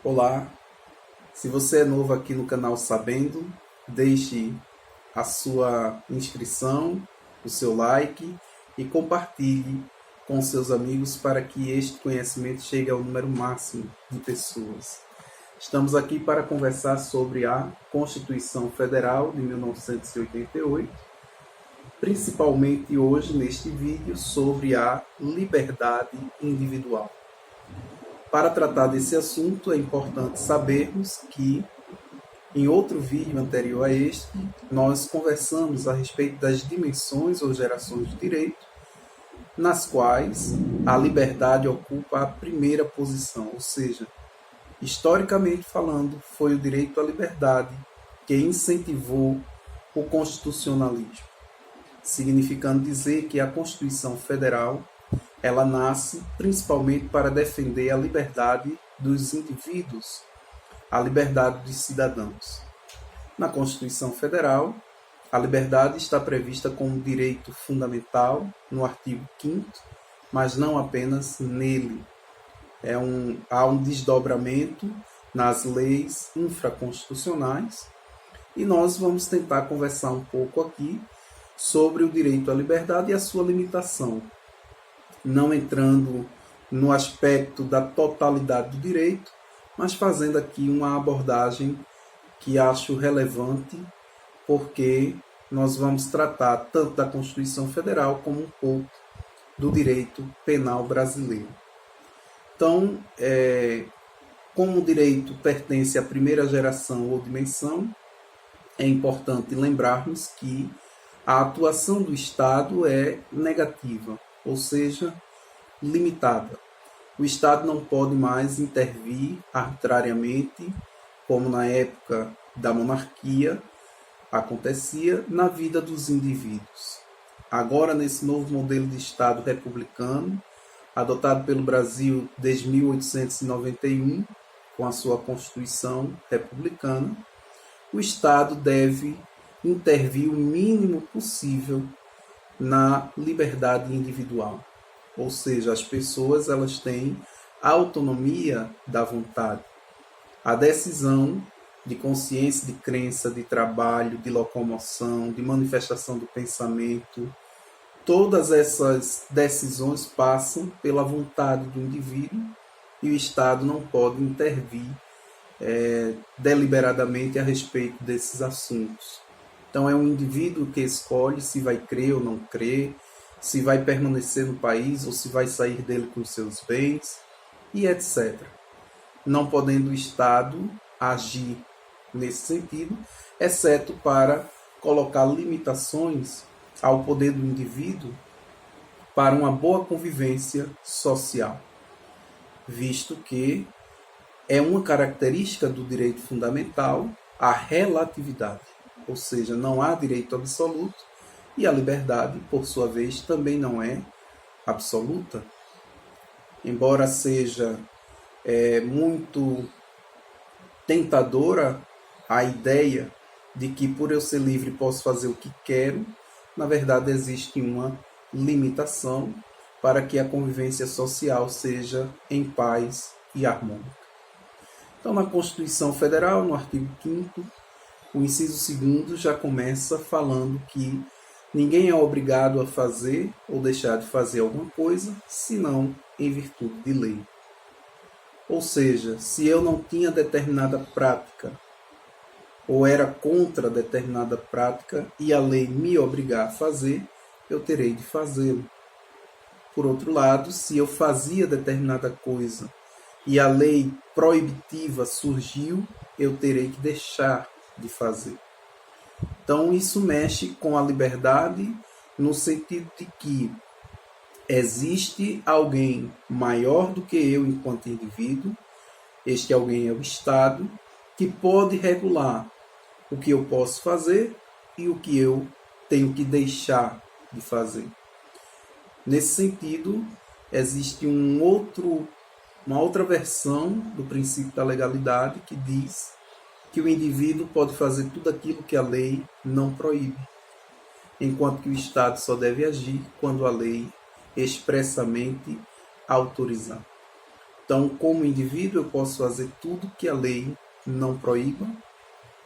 Olá, se você é novo aqui no canal Sabendo, deixe a sua inscrição, o seu like e compartilhe com seus amigos para que este conhecimento chegue ao número máximo de pessoas. Estamos aqui para conversar sobre a Constituição Federal de 1988, principalmente hoje neste vídeo sobre a liberdade individual. Para tratar desse assunto, é importante sabermos que, em outro vídeo anterior a este, nós conversamos a respeito das dimensões ou gerações do direito, nas quais a liberdade ocupa a primeira posição, ou seja, historicamente falando, foi o direito à liberdade que incentivou o constitucionalismo, significando dizer que a Constituição Federal ela nasce principalmente para defender a liberdade dos indivíduos, a liberdade dos cidadãos. Na Constituição Federal, a liberdade está prevista como direito fundamental no artigo 5º, mas não apenas nele. Há um desdobramento nas leis infraconstitucionais e nós vamos tentar conversar um pouco aqui sobre o direito à liberdade e a sua limitação, não entrando no aspecto da totalidade do direito, mas fazendo aqui uma abordagem que acho relevante, porque nós vamos tratar tanto da Constituição Federal como um pouco do direito penal brasileiro. Então, como o direito pertence à primeira geração ou dimensão, é importante lembrarmos que a atuação do Estado é negativa, ou seja, limitada. O Estado não pode mais intervir arbitrariamente, como na época da monarquia acontecia, na vida dos indivíduos. Agora, nesse novo modelo de Estado republicano, adotado pelo Brasil desde 1891, com a sua Constituição republicana, o Estado deve intervir o mínimo possível na liberdade individual. Ou seja, as pessoas elas têm a autonomia da vontade. A decisão de consciência, de crença, de trabalho, de locomoção, de manifestação do pensamento, todas essas decisões passam pela vontade do indivíduo e o Estado não pode intervir deliberadamente a respeito desses assuntos. Então é um indivíduo que escolhe se vai crer ou não crer, se vai permanecer no país ou se vai sair dele com seus bens, e etc. Não podendo o Estado agir nesse sentido, exceto para colocar limitações ao poder do indivíduo para uma boa convivência social, visto que é uma característica do direito fundamental a relatividade, ou seja, não há direito absoluto e a liberdade, por sua vez, também não é absoluta. Embora seja muito tentadora a ideia de que por eu ser livre posso fazer o que quero, na verdade existe uma limitação para que a convivência social seja em paz e harmônica. Então, na Constituição Federal, no artigo 5º, o inciso 2º já começa falando que ninguém é obrigado a fazer ou deixar de fazer alguma coisa, senão em virtude de lei. Ou seja, se eu não tinha determinada prática ou era contra determinada prática e a lei me obrigar a fazer, eu terei de fazê-lo. Por outro lado, se eu fazia determinada coisa e a lei proibitiva surgiu, eu terei que deixar de fazer. Então, isso mexe com a liberdade no sentido de que existe alguém maior do que eu enquanto indivíduo, este alguém é o Estado, que pode regular o que eu posso fazer e o que eu tenho que deixar de fazer. Nesse sentido, existe uma outra versão do princípio da legalidade que diz que o indivíduo pode fazer tudo aquilo que a lei não proíbe, enquanto que o Estado só deve agir quando a lei expressamente autorizar. Então, como indivíduo, eu posso fazer tudo que a lei não proíba,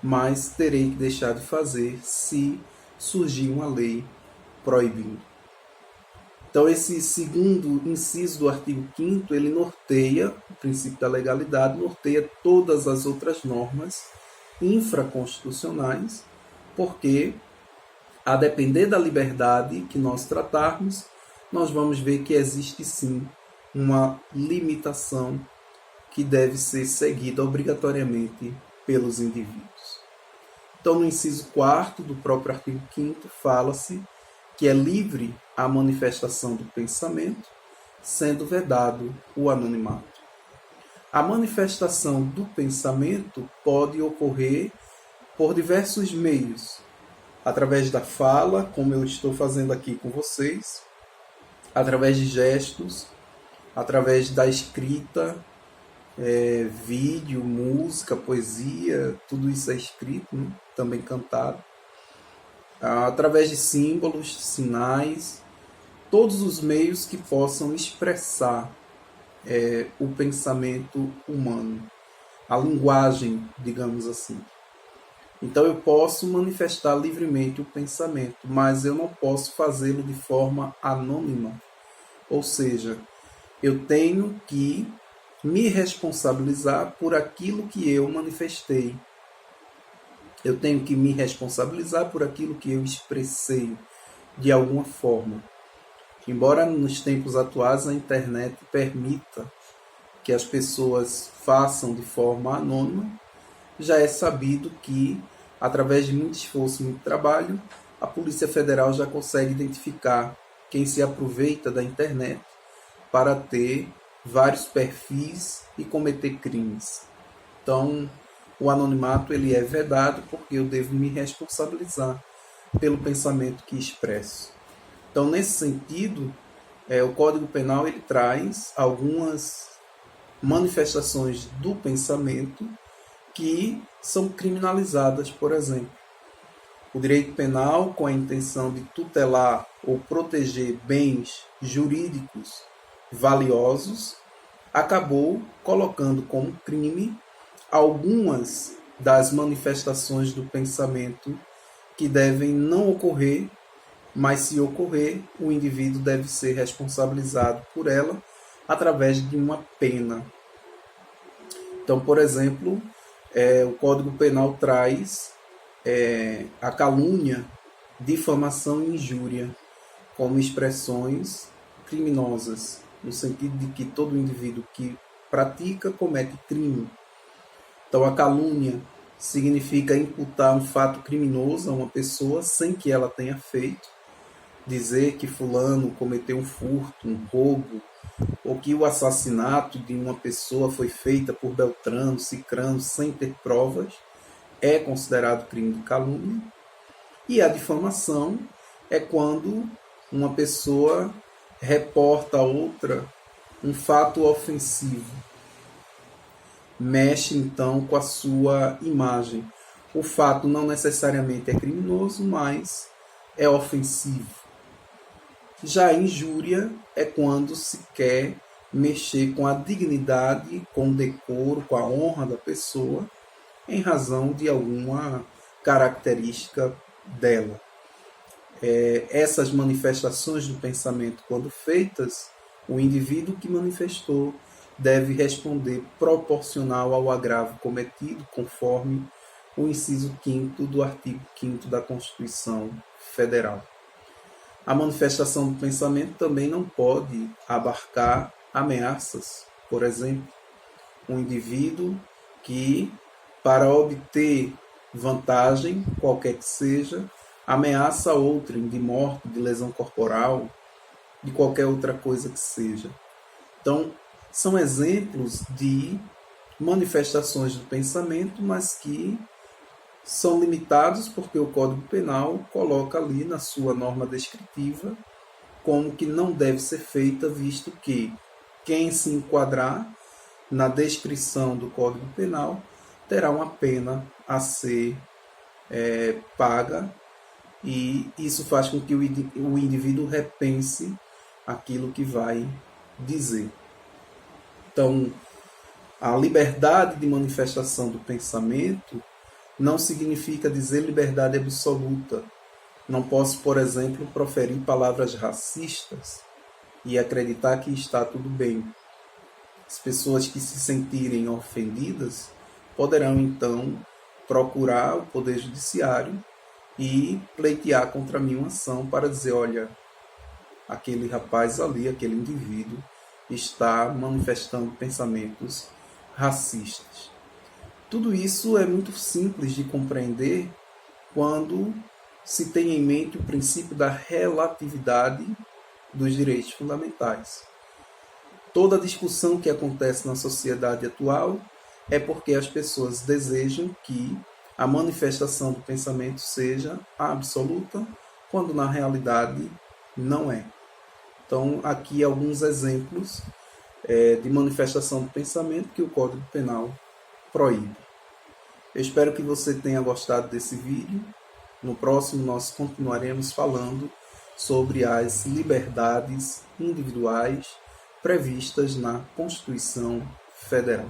mas terei que deixar de fazer se surgir uma lei proibindo. Então, esse segundo inciso do artigo 5º, ele norteia o princípio da legalidade, norteia todas as outras normas infraconstitucionais, porque, a depender da liberdade que nós tratarmos, nós vamos ver que existe sim uma limitação que deve ser seguida obrigatoriamente pelos indivíduos. Então, no inciso 4º do próprio artigo 5º, fala-se que é livre a manifestação do pensamento, sendo vedado o anonimato. A manifestação do pensamento pode ocorrer por diversos meios, através da fala, como eu estou fazendo aqui com vocês, através de gestos, através da escrita, vídeo, música, poesia, tudo isso é escrito, né? Também cantado. Através de símbolos, sinais, todos os meios que possam expressar o pensamento humano, a linguagem, digamos assim. Então eu posso manifestar livremente o pensamento, mas eu não posso fazê-lo de forma anônima. Ou seja, eu tenho que me responsabilizar por aquilo que eu manifestei. Eu tenho que me responsabilizar por aquilo que eu expressei de alguma forma. Embora nos tempos atuais a internet permita que as pessoas façam de forma anônima, já é sabido que, através de muito esforço e muito trabalho, a Polícia Federal já consegue identificar quem se aproveita da internet para ter vários perfis e cometer crimes. Então, o anonimato ele é vedado porque eu devo me responsabilizar pelo pensamento que expresso. Então, nesse sentido, o Código Penal ele traz algumas manifestações do pensamento que são criminalizadas, por exemplo. O direito penal, com a intenção de tutelar ou proteger bens jurídicos valiosos, acabou colocando como crime algumas das manifestações do pensamento que devem não ocorrer, mas se ocorrer, o indivíduo deve ser responsabilizado por ela através de uma pena. Então, por exemplo, o Código Penal traz a calúnia, difamação e injúria como expressões criminosas, no sentido de que todo indivíduo que pratica comete crime. Então, a calúnia significa imputar um fato criminoso a uma pessoa sem que ela tenha feito, dizer que fulano cometeu um furto, um roubo, ou que o assassinato de uma pessoa foi feita por Beltrano, Cicrano, sem ter provas, é considerado crime de calúnia. E a difamação é quando uma pessoa reporta a outra um fato ofensivo. Mexe, então, com a sua imagem. O fato não necessariamente é criminoso, mas é ofensivo. Já a injúria é quando se quer mexer com a dignidade, com o decoro, com a honra da pessoa, em razão de alguma característica dela. Essas manifestações do pensamento, quando feitas, o indivíduo que manifestou deve responder proporcional ao agravo cometido, conforme o inciso 5º do artigo 5º da Constituição Federal. A manifestação do pensamento também não pode abarcar ameaças. Por exemplo, um indivíduo que, para obter vantagem, qualquer que seja, ameaça outrem de morte, de lesão corporal, de qualquer outra coisa que seja. Então, são exemplos de manifestações do pensamento, mas que são limitados porque o Código Penal coloca ali na sua norma descritiva como que não deve ser feita, visto que quem se enquadrar na descrição do Código Penal terá uma pena a ser paga, e isso faz com que o indivíduo repense aquilo que vai dizer. Então, a liberdade de manifestação do pensamento não significa dizer liberdade absoluta. Não posso, por exemplo, proferir palavras racistas e acreditar que está tudo bem. As pessoas que se sentirem ofendidas poderão, então, procurar o Poder Judiciário e pleitear contra mim uma ação para dizer, olha, aquele rapaz ali, aquele indivíduo, está manifestando pensamentos racistas. Tudo isso é muito simples de compreender quando se tem em mente o princípio da relatividade dos direitos fundamentais. Toda discussão que acontece na sociedade atual é porque as pessoas desejam que a manifestação do pensamento seja absoluta, quando na realidade não é. Então, aqui alguns exemplos de manifestação do pensamento que o Código Penal proíbe. Eu espero que você tenha gostado desse vídeo. No próximo, nós continuaremos falando sobre as liberdades individuais previstas na Constituição Federal.